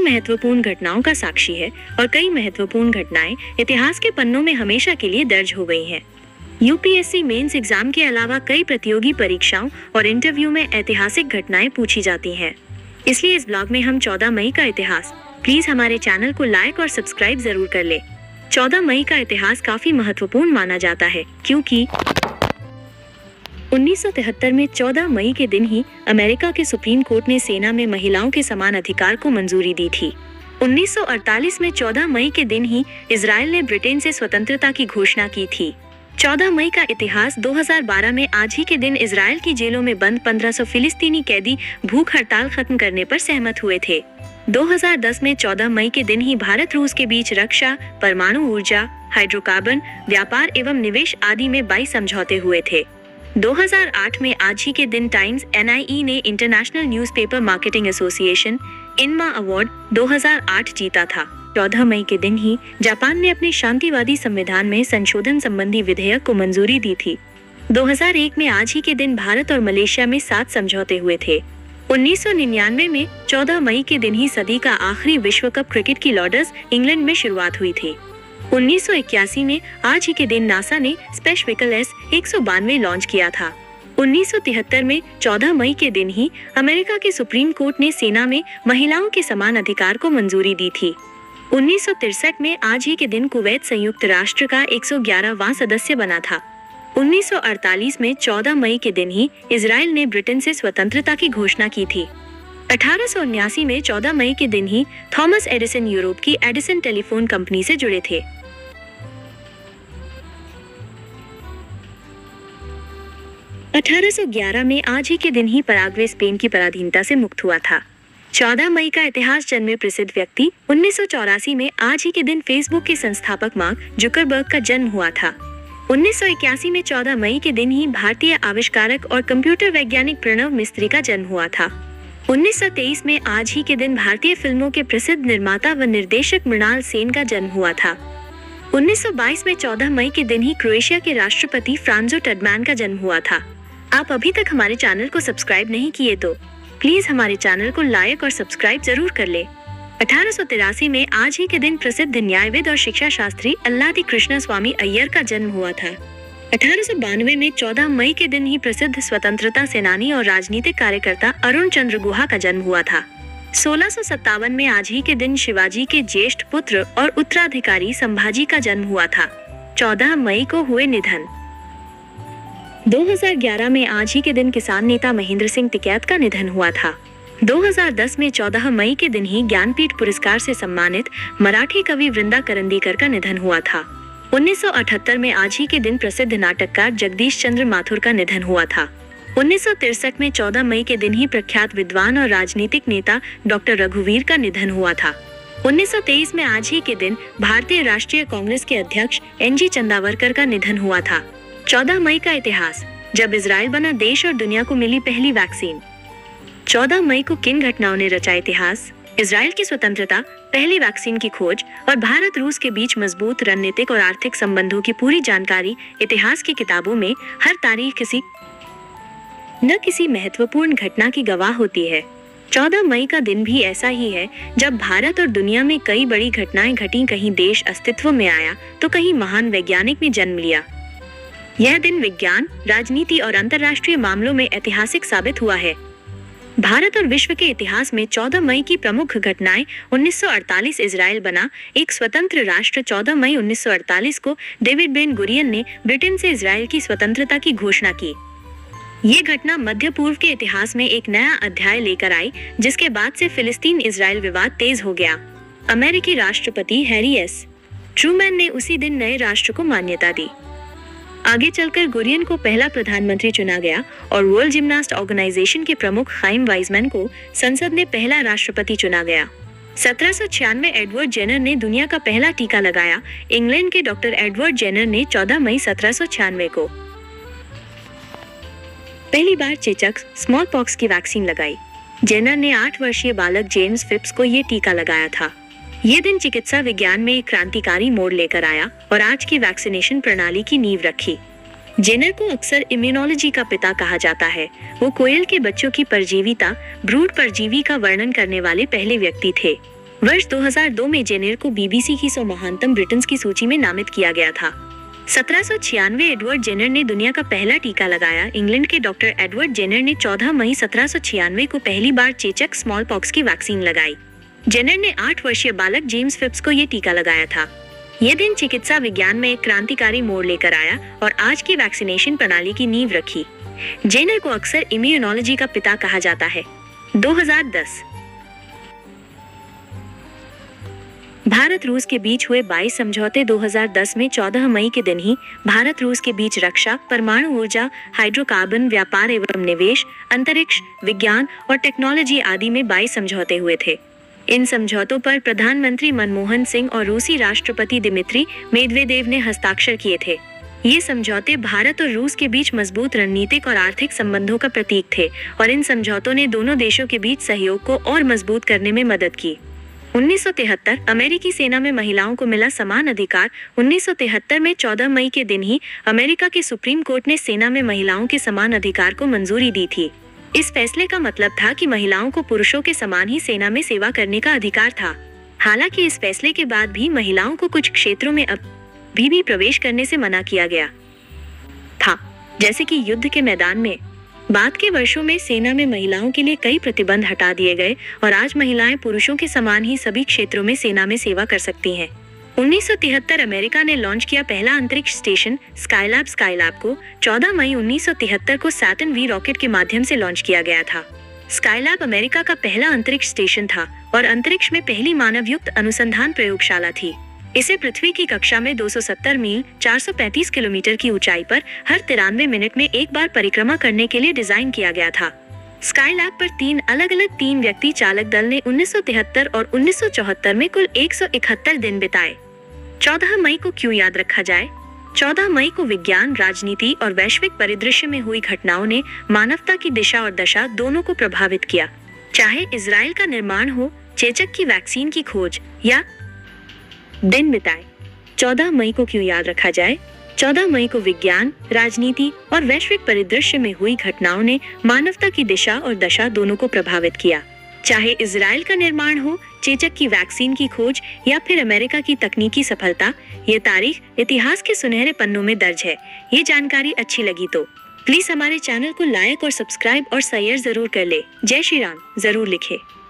महत्वपूर्ण घटनाओं का साक्षी है और कई महत्वपूर्ण घटनाएं इतिहास के पन्नों में हमेशा के लिए दर्ज हो गई हैं। यूपीएससी मेंस एग्जाम के अलावा कई प्रतियोगी परीक्षाओं और इंटरव्यू में ऐतिहासिक घटनाएं पूछी जाती हैं। इसलिए इस ब्लॉग में हम 14 मई का इतिहास, प्लीज हमारे चैनल को लाइक और सब्सक्राइब जरूर कर ले। 14 मई का इतिहास काफी महत्वपूर्ण माना जाता है क्योंकि 1973 में 14 मई के दिन ही अमेरिका के सुप्रीम कोर्ट ने सेना में महिलाओं के समान अधिकार को मंजूरी दी थी। 1948 में 14 मई के दिन ही इजराइल ने ब्रिटेन से स्वतंत्रता की घोषणा की थी। 14 मई का इतिहास 2012 में आज ही के दिन इजराइल की जेलों में बंद 1500 फिलिस्तीनी कैदी भूख हड़ताल खत्म करने पर सहमत हुए थे। 2010 में 14 मई के दिन ही भारत रूस के बीच रक्षा, परमाणु ऊर्जा, हाइड्रोकार्बन, व्यापार एवं निवेश आदि में 22 समझौते हुए थे। 2008 में आज ही के दिन टाइम्स NIE ने international newspaper marketing association INMA award 2008 जीता था। 14 मई के दिन ही जापान ने अपने शांतिवादी संविधान में संशोधन संबंधी विधेयक को मंजूरी दी थी। 2001 में आज ही के दिन भारत और मलेशिया में 7 समझौते हुए थे। 1999 में 14 मई के दिन ही सदी का आखिरी विश्व कप क्रिकेट की लॉर्ड्स इंग्लैंड में शुरुआत हुई थी। 1981 में आज ही के दिन नासा ने स्पेस व्हीकल S-192 लॉन्च किया था। 1973 में 14 मई के दिन ही अमेरिका के सुप्रीम कोर्ट ने सेना में महिलाओं के समान अधिकार को मंजूरी दी थी। 1963 में आज ही के दिन कुवैत संयुक्त राष्ट्र का 111वां सदस्य बना था। 1948 में 14 मई के दिन ही इजराइल ने ब्रिटेन से स्वतंत्रता की घोषणा की थी। 1879 में 14 मई के दिन ही थॉमस एडिसन यूरोप की एडिसन टेलीफोन कंपनी से जुड़े थे। 1811 में आज ही के दिन ही पराग्वे स्पेन की पराधीनता से मुक्त हुआ था। 14 मई का इतिहास जन्मे प्रसिद्ध व्यक्ति 1984 में आज ही के दिन फेसबुक के संस्थापक मार्क जुकरबर्ग का जन्म हुआ था। 1981 में 14 मई के दिन ही भारतीय आविष्कारक और कंप्यूटर वैज्ञानिक प्रणव मिस्त्री का जन्म हुआ था। 1923 में आज ही के दिन भारतीय फिल्मों के प्रसिद्ध निर्माता व निर्देशक मृणाल सेन का जन्म हुआ था। 1922 में 14 मई के दिन ही क्रोएशिया के राष्ट्रपति फ्रांजो टडमैन का जन्म हुआ था। आप अभी तक हमारे चैनल को सब्सक्राइब नहीं किए तो प्लीज हमारे चैनल को लाइक और सब्सक्राइब जरूर कर ले। 1883 में आज ही के दिन प्रसिद्ध न्यायविद और शिक्षा शास्त्री अल्लादी कृष्ण स्वामी अय्यर का जन्म हुआ था। 1892 में 14 मई के दिन ही प्रसिद्ध स्वतंत्रता सेनानी और राजनीतिक कार्यकर्ता अरुण चंद्र गुहा का जन्म हुआ था। 1657 में आज ही के दिन शिवाजी के ज्येष्ठ पुत्र और उत्तराधिकारी संभाजी का जन्म हुआ था। 14 मई को हुए निधन। 2011 में आज ही के दिन किसान नेता महेंद्र सिंह टिकैत का निधन हुआ था। 2010 में 14 मई के दिन ही ज्ञानपीठ पुरस्कार से सम्मानित मराठी कवि वृंदा करंदीकर का निधन हुआ था। 1978 में आज ही के दिन प्रसिद्ध नाटककार जगदीश चंद्र माथुर का निधन हुआ था। 1963 में 14 मई के दिन ही प्रख्यात विद्वान और राजनीतिक नेता डॉक्टर रघुवीर का निधन हुआ था। 1923 में आज ही के दिन भारतीय राष्ट्रीय कांग्रेस के अध्यक्ष NG चंदावरकर का निधन हुआ था। 14 मई का इतिहास, जब इजराइल बना देश और दुनिया को मिली पहली वैक्सीन। 14 मई को किन घटनाओं ने रचा इतिहास? इजराइल की स्वतंत्रता, पहली वैक्सीन की खोज और भारत रूस के बीच मजबूत रणनीतिक और आर्थिक संबंधों की पूरी जानकारी इतिहास की किताबों में हर तारीख किसी न किसी महत्वपूर्ण घटना की गवाह होती है। 14 मई का दिन भी ऐसा ही है जब भारत और दुनिया में कई बड़ी घटनाएं घटी। कहीं देश अस्तित्व में आया तो कहीं महान वैज्ञानिक ने जन्म लिया। यह दिन विज्ञान, राजनीति और अंतर्राष्ट्रीय मामलों में ऐतिहासिक साबित हुआ है। भारत और विश्व के इतिहास में 14 मई की प्रमुख घटनाएं। 1948 इजराइल बना एक स्वतंत्र राष्ट्र। 14 मई 1948 को डेविड बेन गुरियन ने ब्रिटेन से इजराइल की स्वतंत्रता की घोषणा की। ये घटना मध्य पूर्व के इतिहास में एक नया अध्याय लेकर आई, जिसके बाद से फिलिस्तीन इजराइल विवाद तेज हो गया। अमेरिकी राष्ट्रपति हैरी एस ट्रूमैन ने उसी दिन नए राष्ट्र को मान्यता दी। आगे चलकर गुरियन को पहला प्रधानमंत्री चुना गया और वर्ल्ड जिम्नास्ट ऑर्गेनाइजेशन के प्रमुख खाइम वाइजमैन को संसद में पहला राष्ट्रपति चुना गया। 1796 में एडवर्ड जेनर ने दुनिया का पहला टीका लगाया। इंग्लैंड के डॉक्टर एडवर्ड जेनर ने 14 मई 1796 को पहली बार चेचक स्मॉल पॉक्स की वैक्सीन लगाई। जेनर ने 8 वर्षीय बालक जेम्स फिप्स को ये टीका लगाया था। ये दिन चिकित्सा विज्ञान में एक क्रांतिकारी मोड़ लेकर आया और आज की वैक्सीनेशन प्रणाली की नींव रखी। जेनर को अक्सर इम्यूनोलॉजी का पिता कहा जाता है। वो कोयल के बच्चों की परजीविता, ब्रूड परजीवी का वर्णन करने वाले पहले व्यक्ति थे। वर्ष 2002 में जेनर को बीबीसी की 100 महानतम ब्रिटेन्स की सूची में नामित किया गया था। 1796 एडवर्ड जेनर ने दुनिया का पहला टीका लगाया। इंग्लैंड के डॉक्टर एडवर्ड जेनर ने 14 मई 1796 को पहली बार चेचक स्मॉल पॉक्स की वैक्सीन लगाई। जेनर ने 8 वर्षीय बालक जेम्स फिप्स को ये टीका लगाया था। यह दिन चिकित्सा विज्ञान में एक क्रांतिकारी मोड़ लेकर आया और आज की वैक्सीनेशन प्रणाली की नींव रखी। जेनर को अक्सर इम्यूनोलॉजी का पिता कहा जाता है। 2010 भारत रूस के बीच हुए 22 समझौते। 2010 में 14 मई के दिन ही भारत रूस के बीच रक्षा, परमाणु ऊर्जा, हाइड्रोकार्बन, व्यापार एवं निवेश, अंतरिक्ष, विज्ञान और टेक्नोलॉजी आदि में 22 समझौते हुए थे। इन समझौतों पर प्रधानमंत्री मनमोहन सिंह और रूसी राष्ट्रपति दिमित्री मेदवेदेव ने हस्ताक्षर किए थे। ये समझौते भारत और रूस के बीच मजबूत रणनीतिक और आर्थिक संबंधों का प्रतीक थे और इन समझौतों ने दोनों देशों के बीच सहयोग को और मजबूत करने में मदद की। 1973 अमेरिकी सेना में महिलाओं को मिला समान अधिकार। 1973 में 14 मई के दिन ही अमेरिका के सुप्रीम कोर्ट ने सेना में महिलाओं के समान अधिकार को मंजूरी दी थी। इस फैसले का मतलब था कि महिलाओं को पुरुषों के समान ही सेना में सेवा करने का अधिकार था। हालांकि इस फैसले के बाद भी महिलाओं को कुछ क्षेत्रों में अभी भी प्रवेश करने से मना किया गया था, जैसे कि युद्ध के मैदान में। बाद के वर्षों में सेना में महिलाओं के लिए कई प्रतिबंध हटा दिए गए और आज महिलाएं पुरुषों के समान ही सभी क्षेत्रों में सेना में सेवा कर सकती हैं। 1973 अमेरिका ने लॉन्च किया पहला अंतरिक्ष स्टेशन स्काईलैब। स्काईलैब को 14 मई 1973 को सैटर्न वी रॉकेट के माध्यम से लॉन्च किया गया था। स्काईलैब अमेरिका का पहला अंतरिक्ष स्टेशन था और अंतरिक्ष में पहली मानवयुक्त अनुसंधान प्रयोगशाला थी। इसे पृथ्वी की कक्षा में 270 मील 435 किलोमीटर की ऊंचाई पर हर 93 मिनट में एक बार परिक्रमा करने के लिए डिजाइन किया गया था। स्काईलैब पर 3 अलग-अलग 3 व्यक्ति चालक दल ने 1973 और 1974 में कुल 171 दिन बिताए। 14 मई को क्यों याद रखा जाए? 14 मई को विज्ञान, राजनीति और वैश्विक परिदृश्य में हुई घटनाओं ने मानवता की दिशा और दशा दोनों को प्रभावित किया। चाहे इजराइल का निर्माण हो, चेचक की वैक्सीन की खोज या दिन बिताए। 14 मई को क्यों याद रखा जाए? 14 मई को विज्ञान, राजनीति और वैश्विक परिदृश्य में हुई घटनाओं ने मानवता की दिशा और दशा दोनों को प्रभावित किया। चाहे इजराइल का निर्माण हो, चेचक की वैक्सीन की खोज या फिर अमेरिका की तकनीकी सफलता, ये तारीख इतिहास के सुनहरे पन्नों में दर्ज है। ये जानकारी अच्छी लगी तो प्लीज हमारे चैनल को लाइक और सब्सक्राइब और शेयर जरूर कर ले। जय श्री राम जरूर लिखे।